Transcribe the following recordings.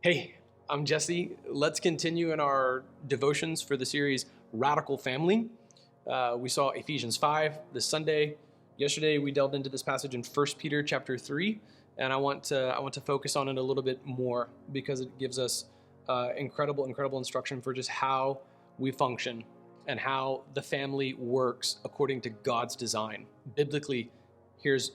Hey, I'm Jesse. Let's continue in our devotions for the series Radical Family. We saw Ephesians 5 this Sunday. Yesterday we delved into this passage in 1 Peter chapter 3, and I want to focus on it a little bit more because it gives us incredible instruction for just how we function and how the family works according to God's design. Biblically, here's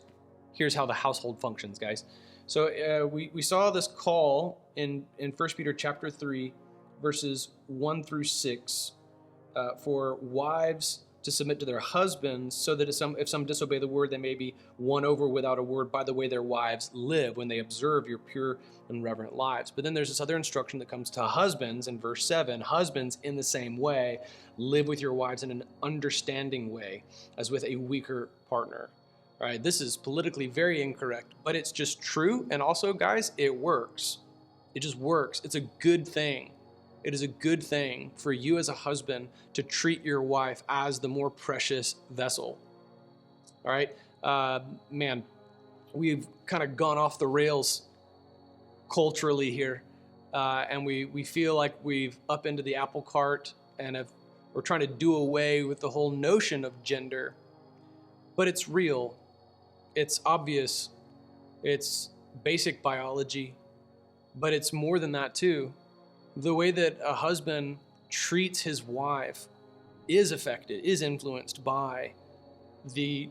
how the household functions, guys. So we saw this call in 1 Peter chapter 3, verses 1 through 6, for wives to submit to their husbands, so that if some disobey the word, they may be won over without a word by the way their wives live when they observe your pure and reverent lives. But then there's this other instruction that comes to husbands in verse 7. Husbands, in the same way, live with your wives in an understanding way, as with a weaker partner. All right, this is politically very incorrect, but it's just true. And also, guys, it works. It just works. It's a good thing. It is a good thing for you as a husband to treat your wife as the more precious vessel. All right, man, we've kind of gone off the rails culturally here, and we feel like we've up into the apple cart and we're trying to do away with the whole notion of gender. But it's real. It's obvious. It's basic biology. But it's more than that too. The way that a husband treats his wife is affected, is influenced by the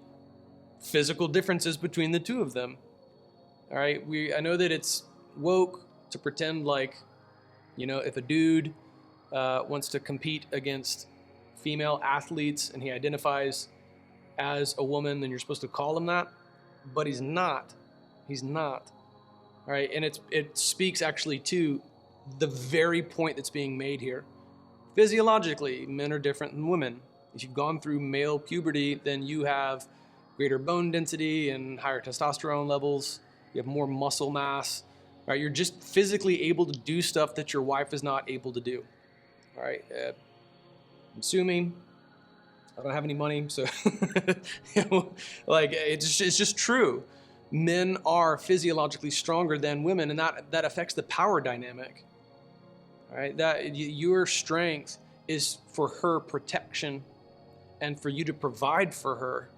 physical differences between the two of them. All right, I know that it's woke to pretend like, if a dude wants to compete against female athletes and he identifies as a woman, then you're supposed to call him that, but he's not. He's not. All right, and it speaks actually to the very point that's being made here. Physiologically, men are different than women. If you've gone through male puberty, then you have greater bone density and higher testosterone levels. You have more muscle mass. All right, you're just physically able to do stuff that your wife is not able to do. All right, I'm assuming I don't have any money, so it's just true. Men are physiologically stronger than women, and that affects the power dynamic. All right, that your strength is for her protection and for you to provide for her.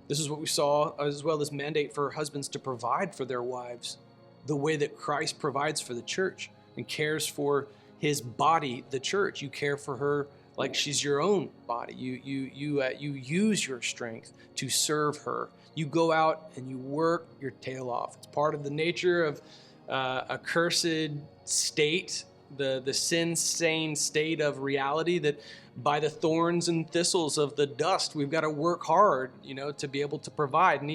This is what we saw, as well as mandate for husbands to provide for their wives, the way that Christ provides for the church and cares for his body, the church. You care for her like she's your own body. You use your strength to serve her. You go out and you work your tail off. It's part of the nature of a cursed state, the sin-stained state of reality, that by the thorns and thistles of the dust, we've got to work hard, to be able to provide. And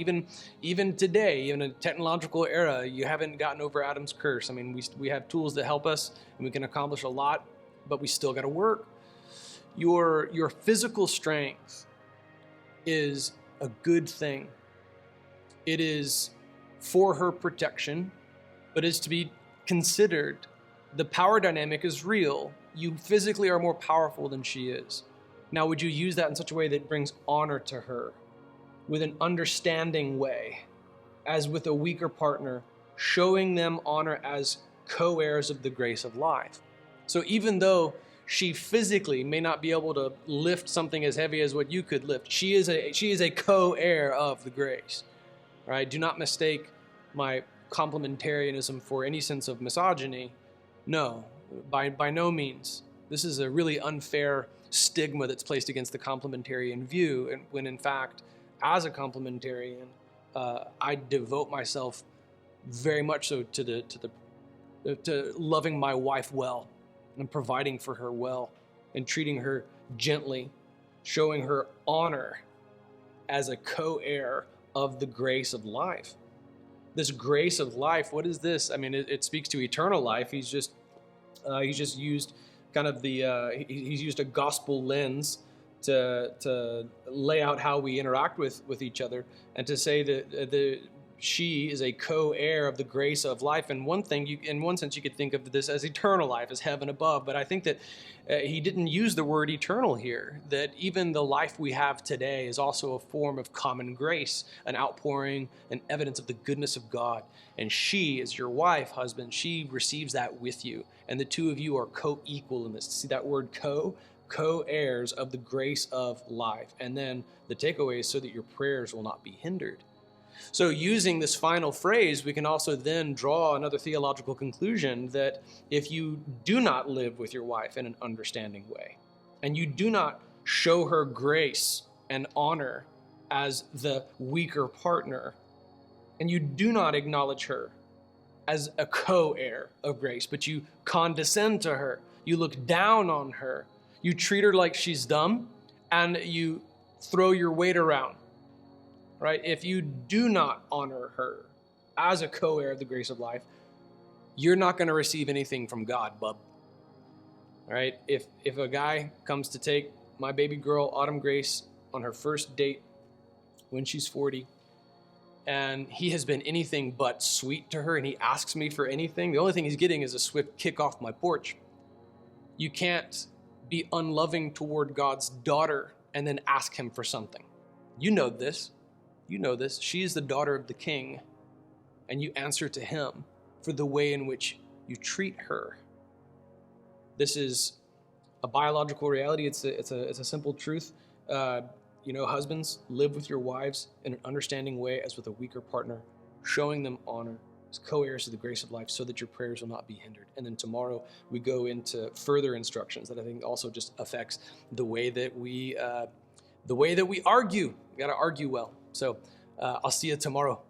even today, in a technological era, you haven't gotten over Adam's curse. I mean, we have tools that help us, and we can accomplish a lot, but we still got to work. Your physical strength is a good thing. It is for her protection, but is to be considered. The power dynamic is real. You physically are more powerful than she is. Now, would you use that in such a way that brings honor to her, with an understanding way, as with a weaker partner, showing them honor as co-heirs of the grace of life? So even though she physically may not be able to lift something as heavy as what you could lift, she is a co-heir of the grace. Right? Do not mistake my complementarianism for any sense of misogyny. No, by no means. This is a really unfair stigma that's placed against the complementarian view, and when in fact, as a complementarian, I devote myself very much so to loving my wife well, and providing for her well, and treating her gently, showing her honor as a co-heir of the grace of life. This grace of life, what is this? I mean, it speaks to eternal life. He's just used kind of he's used a gospel lens to lay out how we interact with each other, and to say that she is a co-heir of the grace of life. And in one sense, you could think of this as eternal life, as heaven above. But I think that he didn't use the word eternal here, that even the life we have today is also a form of common grace, an outpouring, an evidence of the goodness of God. And she, as your wife, husband, she receives that with you. And the two of you are co-equal in this. See that word co-heirs of the grace of life. And then the takeaway is so that your prayers will not be hindered. So using this final phrase, we can also then draw another theological conclusion that if you do not live with your wife in an understanding way, and you do not show her grace and honor as the weaker partner, and you do not acknowledge her as a co-heir of grace, but you condescend to her, you look down on her, you treat her like she's dumb, and you throw your weight around. Right? If you do not honor her as a co-heir of the grace of life, you're not going to receive anything from God, bub. All right? If a guy comes to take my baby girl, Autumn Grace, on her first date when she's 40, and he has been anything but sweet to her, and he asks me for anything, the only thing he's getting is a swift kick off my porch. You can't be unloving toward God's daughter and then ask him for something. You know this. You know this. She is the daughter of the king, and you answer to him for the way in which you treat her. This is a biological reality. It's a simple truth. Husbands, live with your wives in an understanding way as with a weaker partner, showing them honor as co-heirs of the grace of life so that your prayers will not be hindered. And then tomorrow we go into further instructions that I think also just affects the way that we argue. We got to argue well. So I'll see you tomorrow.